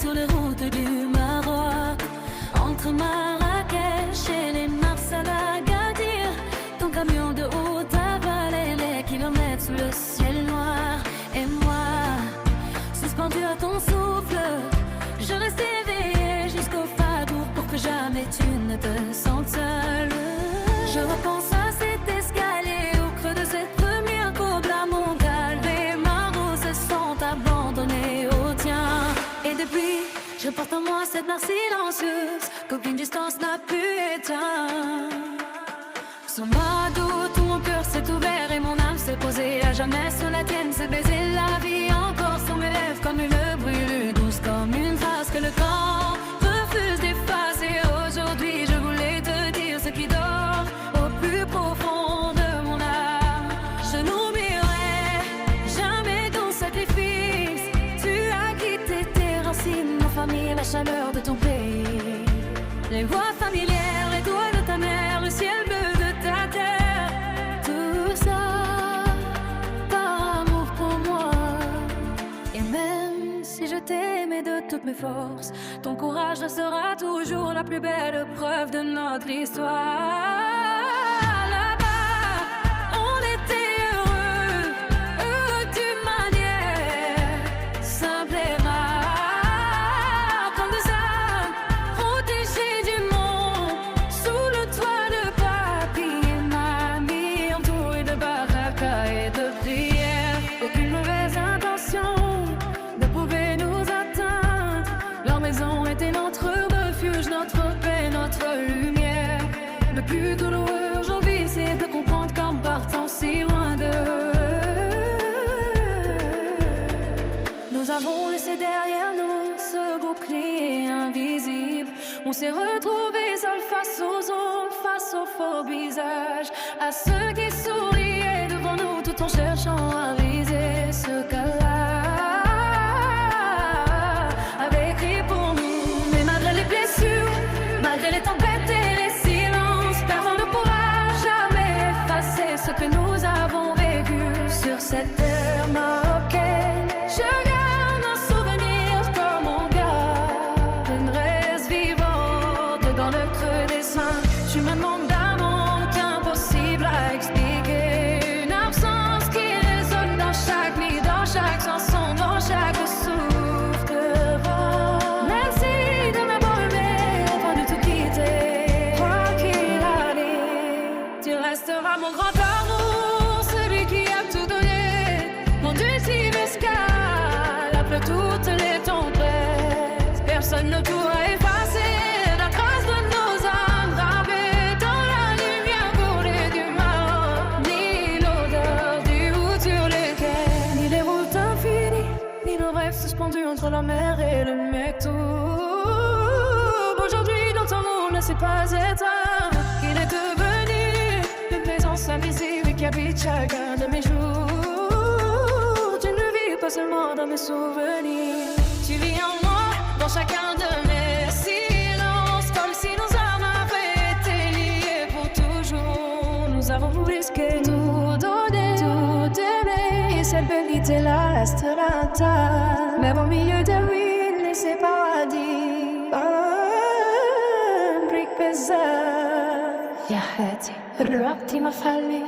sur les routes du Maroc, entre Marrakech et les Mars à l'Agadir. Ton camion de haute avalé les kilomètres sous le ciel noir. Et moi, suspendu à ton souffle, je reste éveillée jusqu'au Fadour pour que jamais tu ne te sentes seule. Je repense à cet escalier au creux de cette première courbe, la montagne. Les marauds se sont abandonnés au tien. Et depuis, je porte en moi cette mer silencieuse qu'aucune distance n'a pu éteindre. Sur ma doute, tout mon cœur s'est ouvert et mon âme s'est posée à jamais sur la tienne. C'est baiser la vie encore sur mes lèvres comme une brûlure douce, comme une trace que le temps refuse d'effacer. Aujourd'hui, je voulais te dire ce qui dort au plus profond de mon âme. Je n'oublierai jamais ton sacrifice. Tu as quitté tes racines, ma famille, la chaleur de ton pays, les voix familières, les doigts de ta mère, le ciel bleu de ta terre. Tout ça par amour pour moi. Et même si je t'aimais de toutes mes forces, ton courage restera toujours la plus belle preuve de notre histoire. Là-bas, on était heureux, heureux d'une manière simple et rare, comme des âmes protégées du monde, sous le toit de papier et mamie, entouré de baraka et de prières. Aucune mauvaise intention ne pouvait nous atteindre. Leur maison était notre refuge, notre paix, notre lumière. Le plus douloureux aujourd'hui, c'est de comprendre qu'en partant si loin d'eux, nous avons laissé derrière nous ce bouclier invisible. On s'est retrouvés seuls face aux ombres, face aux faux visages, à ceux qui souriaient devant nous tout en cherchant à viser ce qu'Allah avait écrit pour nous. Mais malgré les blessures, malgré les tempêtes et les silences, personne ne pourra jamais effacer ce que nous avons vécu sur cette terre marocaine. Je garde un souvenir comme on garde une reste vivante dans le creux des seins. Je suis maintenant d'amour qu'impossible à expliquer. Une absence qui résonne dans chaque nuit, dans chaque chanson, dans chaque souffle de vent. Merci de m'avoir aimé avant de tout quitter. Quoi qu'il arrive, tu resteras mon grand amour, celui qui a tout donné. Mon ultime escale, après toutes les tempêtes, personne ne pourra effacer la trace de nos âmes gravées dans la lumière coulée du Maroc. Ni l'odeur du oud sur les quais, ni les routes infinies, ni nos rêves suspendus entre la mer et le Mektoub. Aujourd'hui, notre amour ne sait pas éteint. Il est devenu une présence invisible qui habite chacun de mes jours. Tu ne vis pas seulement dans mes souvenirs, tu vis en moi, dans chacun de mes silences, comme si nos âmes avaient été liées pour toujours. Nous avons risqué tout donner, tout aimer, et cette bellité-là restera intacte. Même au milieu de ruines et ses paradis, un brick bizarre. يا حياتي الرعب ما فعلي